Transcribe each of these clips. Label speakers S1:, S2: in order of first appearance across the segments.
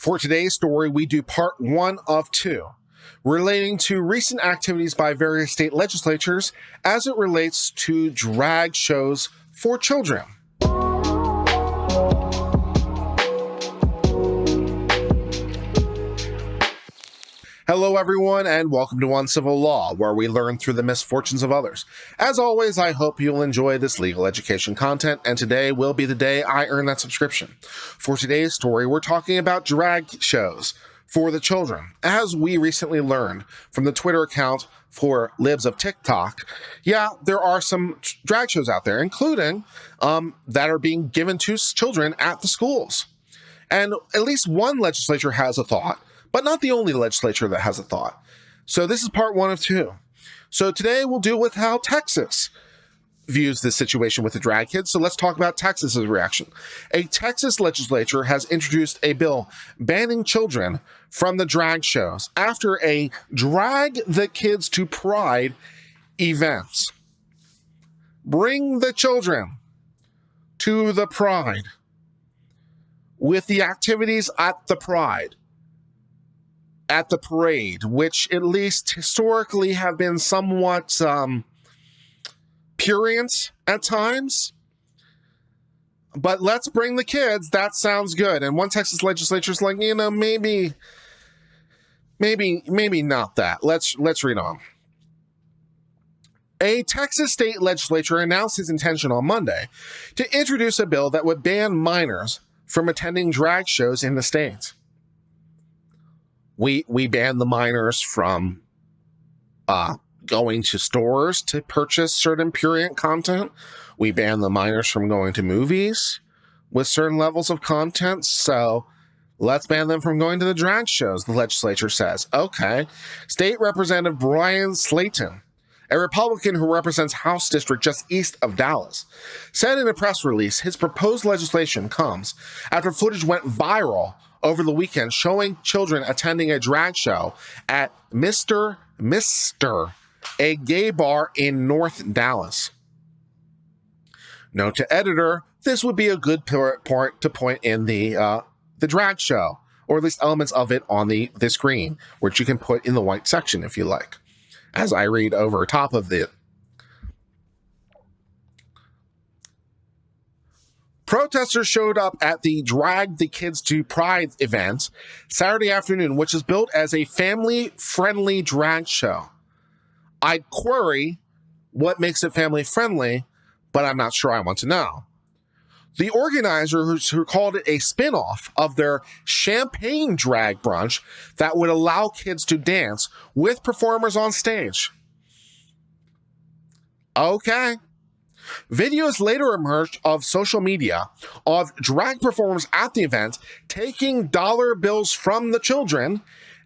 S1: For today's story, we do part 1 of 2, relating to recent activities by various state legislatures as it relates to drag shows for children. Hello, everyone, and welcome to Uncivil Law, where we learn through the misfortunes of others. As always, I hope you'll enjoy this legal education content, and today will be the day I earn that subscription. For today's story, we're talking about drag shows for the children. As we recently learned from the Twitter account for Libs of TikTok, there are some drag shows out there, including that are being given to children at the schools. And at least one legislature has a thought, but not the only legislature that has a thought. So this is part 1 of 2. So today we'll deal with how Texas views this situation with the drag kids. So let's talk about Texas's reaction. A Texas legislature has introduced a bill banning children from the drag shows after a Drag the Kids to Pride event. Bring the children to the Pride with the activities at the Pride. At the parade, which at least historically have been somewhat prurient at times. But let's bring the kids. That sounds good. And one Texas legislature is like, maybe not that. Let's read on. A Texas state legislature announced his intention on Monday to introduce a bill that would ban minors from attending drag shows in the state. We ban the minors from going to stores to purchase certain prurient content. We ban the minors from going to movies with certain levels of content. So let's ban them from going to the drag shows, the legislature says. Okay. State Representative Brian Slayton, a Republican who represents House District just east of Dallas, said in a press release his proposed legislation comes after footage went viral over the weekend showing children attending a drag show at Mr. a gay bar in North Dallas. Note to editor, this would be a good part to point in the drag show, or at least elements of it on the screen, which you can put in the white section if you like, as I read over top of it. Protesters showed up at the Drag the Kids to Pride event Saturday afternoon, which is billed as a family-friendly drag show. I'd query what makes it family-friendly, but I'm not sure I want to know. The organizers who called it a spin-off of their champagne drag brunch that would allow kids to dance with performers on stage. Okay. Videos later emerged of social media of drag performers at the event taking dollar bills from the children,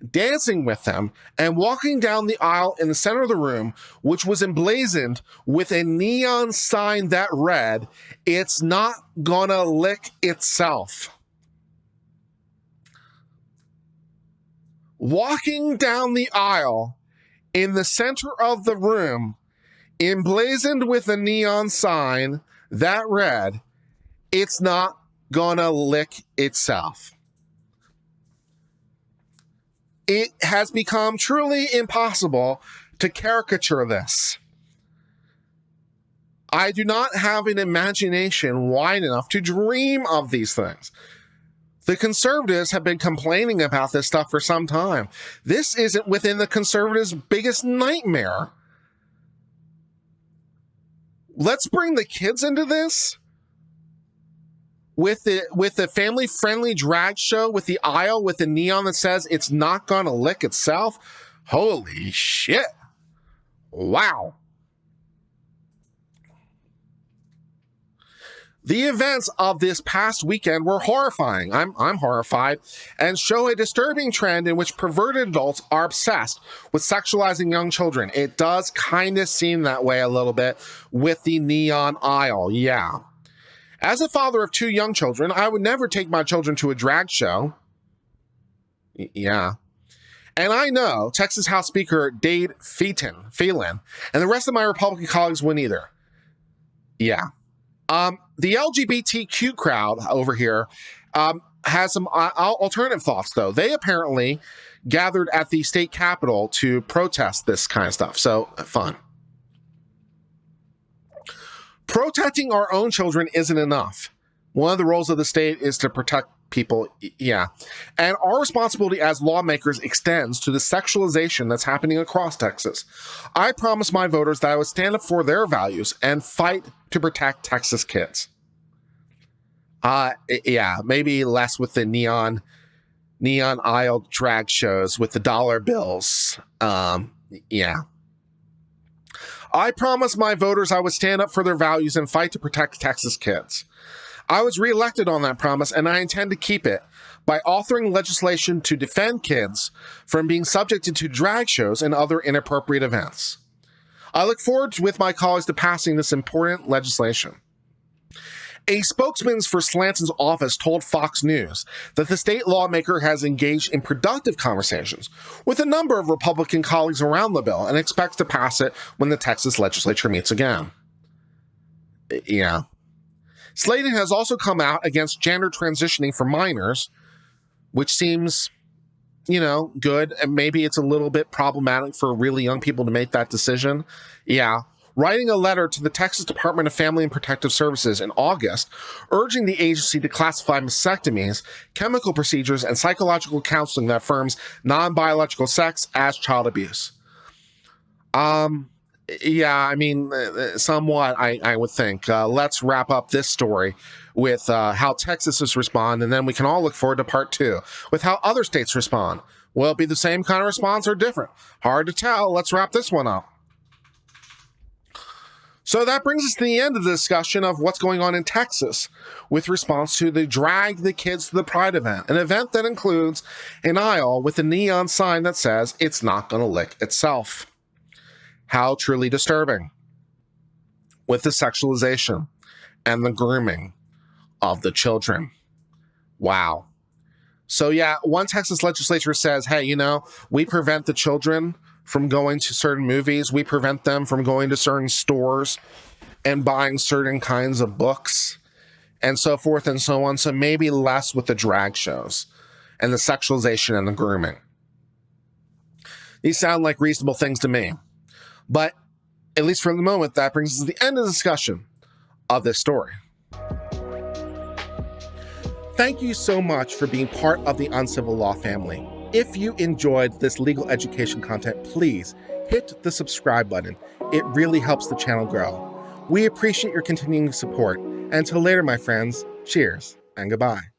S1: dancing with them, and walking down the aisle in the center of the room, which was emblazoned with a neon sign that read, "It's not gonna lick itself." Walking down the aisle in the center of the room, emblazoned with a neon sign that read, "It's not gonna lick itself." It has become truly impossible to caricature this. I do not have an imagination wide enough to dream of these things. The conservatives have been complaining about this stuff for some time. This isn't within the conservatives' biggest nightmare. Let's bring the kids into this with the family-friendly drag show with the aisle with the neon that says "It's not gonna lick itself." Holy shit. Wow. The events of this past weekend were horrifying. I'm horrified, and show a disturbing trend in which perverted adults are obsessed with sexualizing young children. It does kind of seem that way a little bit with the neon aisle, yeah. As a father of 2 young children, I would never take my children to a drag show. Yeah. And I know Texas House Speaker Dade Phelan and the rest of my Republican colleagues wouldn't either. Yeah. The LGBTQ crowd over here has some alternative thoughts, though. They apparently gathered at the state capitol to protest this kind of stuff. So, fun. Protecting our own children isn't enough. One of the roles of the state is to protect people, yeah. And our responsibility as lawmakers extends to the sexualization that's happening across Texas. I promised my voters that I would stand up for their values and fight to protect Texas kids. Yeah, maybe less with the neon aisle drag shows with the dollar bills. Yeah. I promised my voters I would stand up for their values and fight to protect Texas kids. I was reelected on that promise, and I intend to keep it by authoring legislation to defend kids from being subjected to drag shows and other inappropriate events. I look forward with my colleagues to passing this important legislation. A spokesman for Slanson's office told Fox News that the state lawmaker has engaged in productive conversations with a number of Republican colleagues around the bill and expects to pass it when the Texas legislature meets again. Yeah. Slaton has also come out against gender transitioning for minors, which seems, good. And maybe it's a little bit problematic for really young people to make that decision. Yeah. Writing a letter to the Texas Department of Family and Protective Services in August, urging the agency to classify mastectomies, chemical procedures, and psychological counseling that affirms non-biological sex as child abuse. Yeah, I mean, somewhat, I would think. Let's wrap up this story with how Texas is respond, and then we can all look forward to part 2 with how other states respond. Will it be the same kind of response or different? Hard to tell. Let's wrap this one up. So that brings us to the end of the discussion of what's going on in Texas with response to the Drag the Kids to the Pride event, an event that includes an aisle with a neon sign that says it's not going to lick itself. How truly disturbing. With the sexualization and the grooming of the children. Wow. So yeah, one Texas legislature says, hey, we prevent the children from going to certain movies. We prevent them from going to certain stores and buying certain kinds of books and so forth and so on. So maybe less with the drag shows and the sexualization and the grooming. These sound like reasonable things to me. But at least for the moment, that brings us to the end of the discussion of this story. Thank you so much for being part of the Uncivil Law family. If you enjoyed this legal education content, please hit the subscribe button. It really helps the channel grow. We appreciate your continuing support. Until later, my friends, cheers and goodbye.